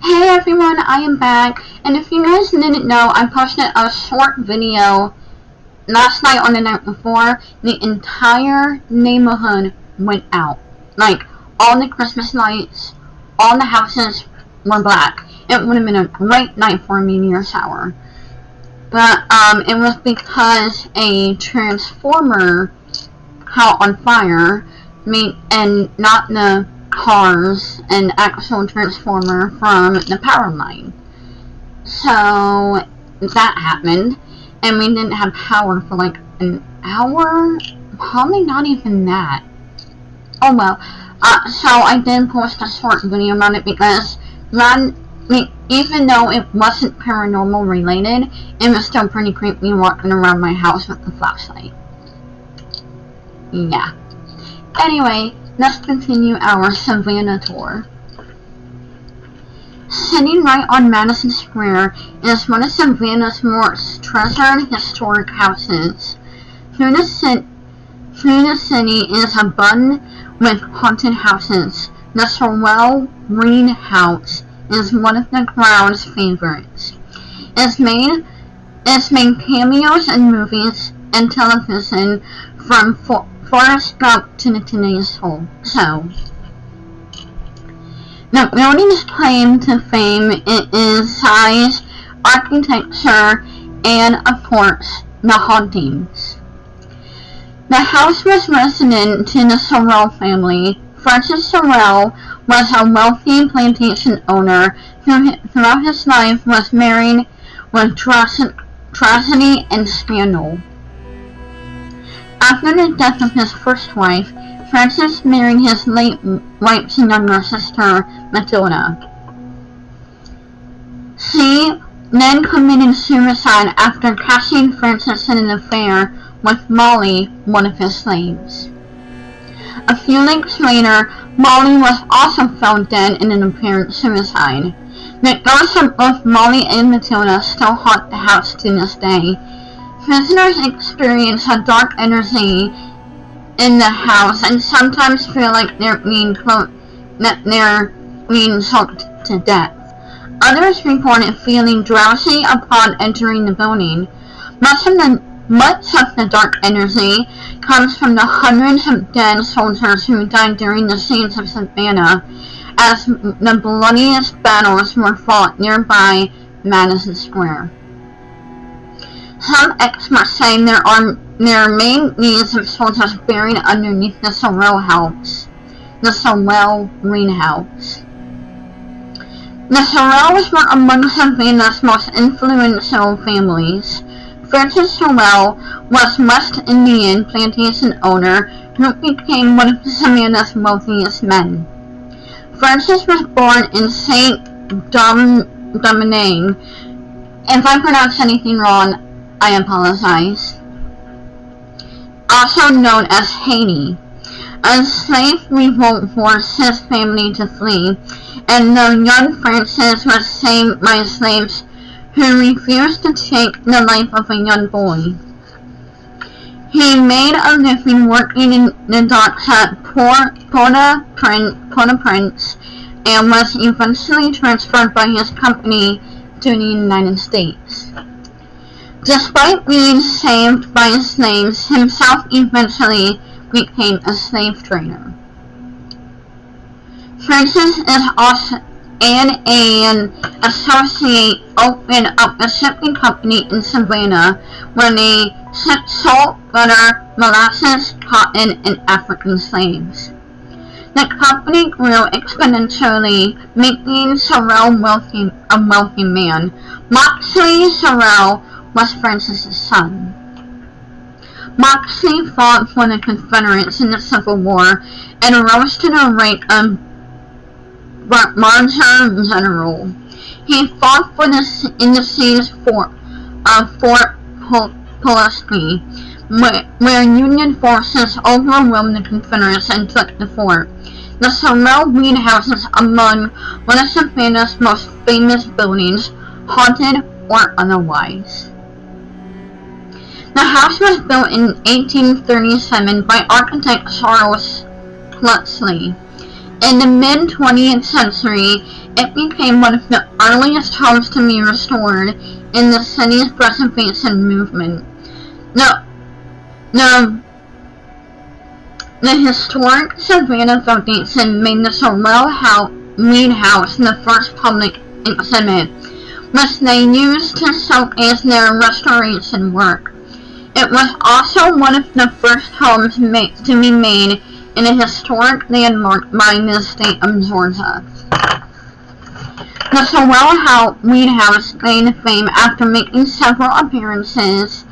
Hey everyone, I am back, and if you guys didn't know, I posted a short video last night on the night before. The entire neighborhood went out. Like, all the Christmas lights, all the houses were black. It would have been a great night for a meteor shower. But, it was because a transformer caught on fire, and not the cars, an actual transformer from the power line. So that happened, and we didn't have power for like an hour, probably not even that. Oh well. So I did post a short video about it because even though it wasn't paranormal related, it was still pretty creepy walking around my house with the flashlight. Yeah. Anyway, let's continue our Savannah tour. Sitting right on Madison Square is one of Savannah's most treasured historic houses. Through the city is abundant with haunted houses. The Sorrel Weed House is one of the crowd's favorites. It's made cameos in movies and television from Forrest Gump to the Today's Show. The building's claim to fame is size, architecture, and, of course, the hauntings. The house was resident to the Sorrel family. Francis Sorrel was a wealthy plantation owner who throughout his life was married with tragedy and scandal. After the death of his first wife, Francis married his late wife's younger sister, Matilda. She then committed suicide after catching Francis in an affair with Molly, one of his slaves. A few weeks later, Molly was also found dead in an apparent suicide. The ghosts of both Molly and Matilda still haunt the house to this day. Visitors experience a dark energy in the house and sometimes feel like they're being choked to death. Others reported feeling drowsy upon entering the building. Much of the dark energy comes from the hundreds of dead soldiers who died during the siege of Savannah, as the bloodiest battles were fought nearby Madison Square. Some experts say there may be some soldiers buried underneath the Sorrel Weed House. The Sorrels were among Savannah's most influential families. Francis Sorrel was West Indian plantation owner who became one of Savannah's wealthiest men. Francis was born in St. Domingue. If I pronounce anything wrong, I apologize. Also known as Haiti. A slave revolt forced his family to flee, and the young Francis was saved by slaves who refused to take the life of a young boy. He made a living working in the docks at Port-au-Prince and was eventually transferred by his company to the United States. Despite being saved by slaves, himself eventually became a slave trader. Francis is also an associate opened up a shipping company in Savannah where they shipped salt, butter, molasses, cotton, and African slaves. The company grew exponentially, making Sorrel a wealthy man. Moxley Sorrel was Francis' son. Moxley fought for the Confederates in the Civil War and rose to the rank of Major General. He fought in the siege of Fort Pulaski, where Union forces overwhelmed the Confederates and took the fort. The Sorrel Weed House is among one of Savannah's most famous buildings, haunted or otherwise. The house was built in 1837 by architect Charles Clutchley. In the mid-20th century, It became one of the earliest homes to be restored in the city's preservation movement. The, the, the historic Savannah Foundation made the Sorrel Weed House the first public exhibit, which they used to showcase their restoration work. It was also one of the first homes to be made in a historic landmark by the state of Georgia. The Sorrel Weed House gained fame after making several appearances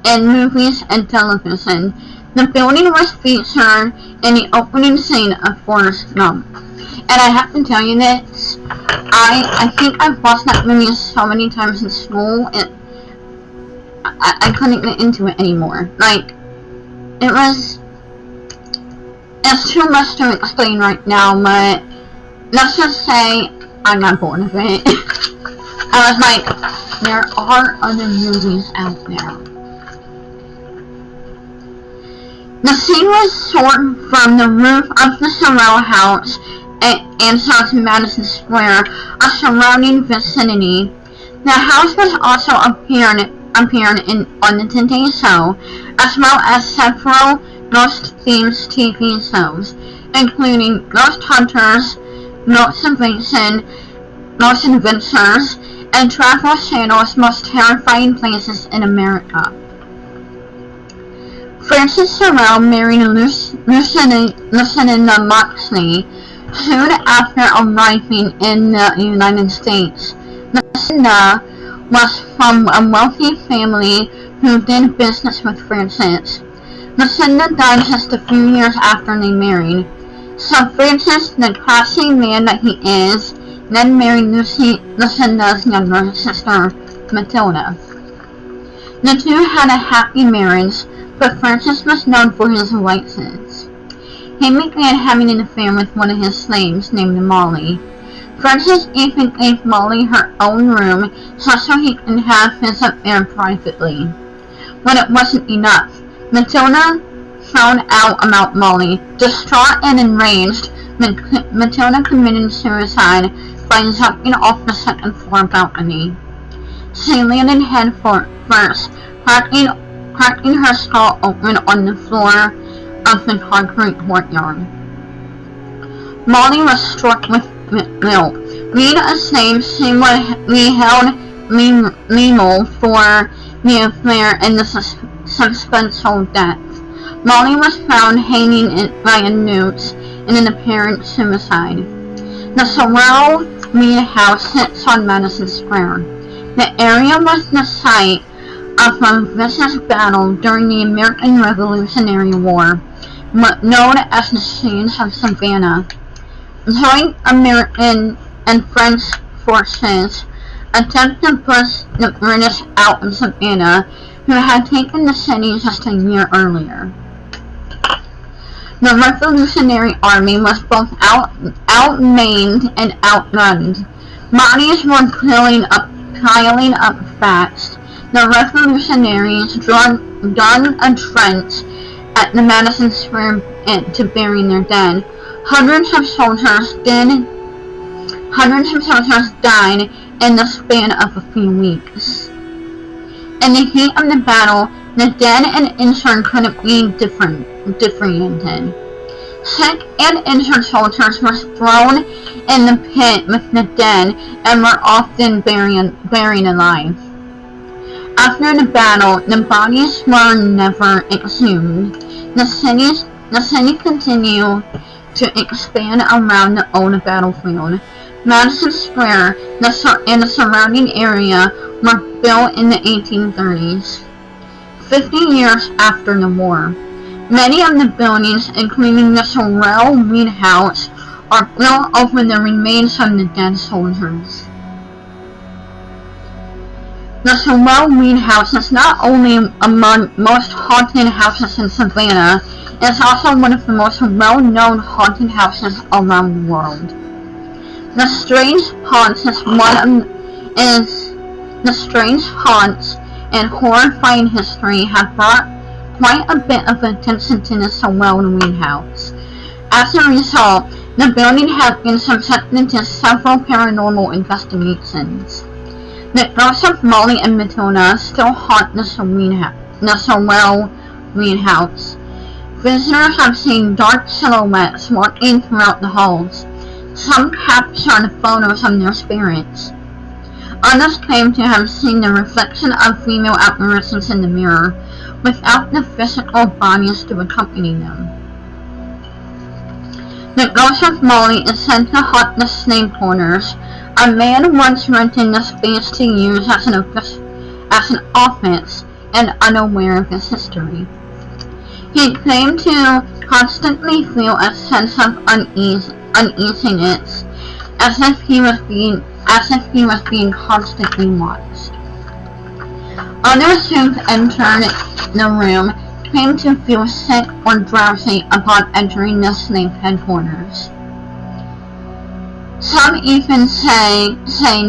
in movies and television. The building was featured in the opening scene of Forrest Gump. And I have to tell you this, I think I've watched that movie so many times in school, I couldn't get into it anymore. Like, it's too much to explain right now, but let's just say I got bored of it. I was like, there are other movies out there. The scene was shot from the roof of the Sorrel House and South Madison Square, a surrounding vicinity. The house was also appeared on the Today Show, as well as several ghost-themed TV shows, including Ghost Hunters, Ghost Adventures, and Travel Channel's Most Terrifying Places in America. Francis Sorrel married Lucinda Moxley soon after arriving in the United States. Lucinda was from a wealthy family who did business with Francis. Lucinda died just a few years after they married. So Francis, the classy man that he is, then married Lucinda's younger sister, Matilda. The two had a happy marriage, but Francis was known for his vices. He began having an affair with one of his slaves named Molly. Francis even gave Molly her own room so he can have his affair privately. When it wasn't enough, Matilda found out about Molly. Distraught and enraged, Matilda committed suicide by jumping off the second-floor balcony. She landed head first, cracking her skull open on the floor of the concrete courtyard. Molly was struck with guilt. Being a slave, she would be held liable for the affair and the suspenseful death. Molly was found hanging by a noose in an apparent suicide. The Sorrel Weed House sits on Madison Square. The area was the site of a vicious battle during the American Revolutionary War, known as the Siege of Savannah. Joint American and French forces attempted to push the British out of Savannah, who had taken the city just a year earlier. The Revolutionary Army was both outmanned and outgunned. Bodies were piling up fast. The revolutionaries dug a trench at the Madison Square to bury their dead. Hundreds of soldiers died in the span of a few weeks. In the heat of the battle, the dead and injured couldn't be differentiated. Sick and injured soldiers were thrown in the pit with the dead and were often buried alive. After the battle, the bodies were never exhumed. The city continued to expand around the old battlefield. Madison Square and the surrounding area were built in the 1830s, 50 years after the war. Many of the buildings, including the Sorrel Weed House, are built over the remains of the dead soldiers. The Sorrel Weed House is not only among most haunted houses in Savannah, it is also one of the most well-known haunted houses around the world. The Strange Haunts and horrifying history have brought quite a bit of attention to the Sorrel Weed House. As a result, The building has been subjected to several paranormal investigations. The ghosts of Molly and Matilda still haunt the Sorrel Weed House. Visitors have seen dark silhouettes walking throughout the halls. Some captured photos of their spirits. Others claim to have seen the reflection of female apparitions in the mirror, without the physical bodies to accompany them. The ghost of Molly is said to haunt the slave quarters. A man once rented the space to use as an office and unaware of his history. He claimed to constantly feel a sense of uneasiness, as if he was being constantly watched. Others who've entered the room claim to feel sick or drowsy upon entering the slave headquarters. Some even say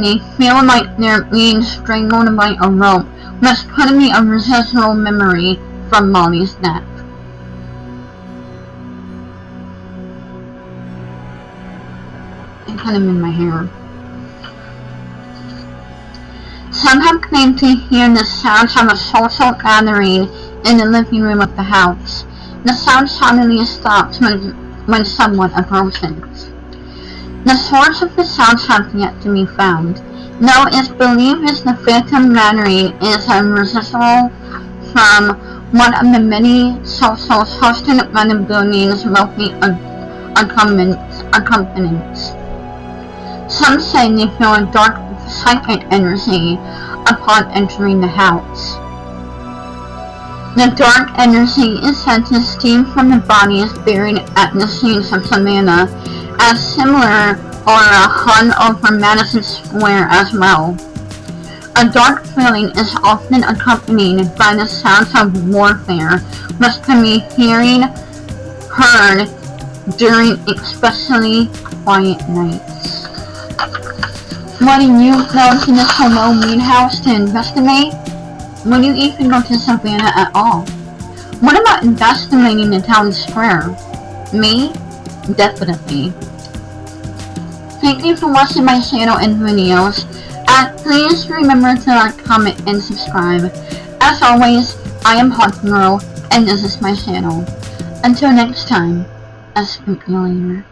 they feel like they're being strangled by a rope, which could be a residual memory from Molly's death. It kind of in my hair. Some have claimed to hear the sounds of a social gathering in the living room of the house. The sound suddenly stops when someone approaches. The source of the sounds have yet to be found, though it's believed the phantom gathering is a residual from one of the many socials hosted by the building's wealthy accompanants. Some say they feel a dark psychic energy upon entering the house. The dark energy is said to steam from the bodies buried at the scenes of Savannah, as similar or hung over Madison Square as well. A dark feeling is often accompanied by the sounds of warfare, which can be heard during especially quiet nights. Would you go to the Sorrel Weed House to investigate? Would you even go to Savannah at all? What about investigating the town square? Me? Definitely. Thank you for watching my channel and videos, and please remember to like, comment, and subscribe. As always, I am Hot Girl, and this is my channel. Until next time, I'll speak to you later.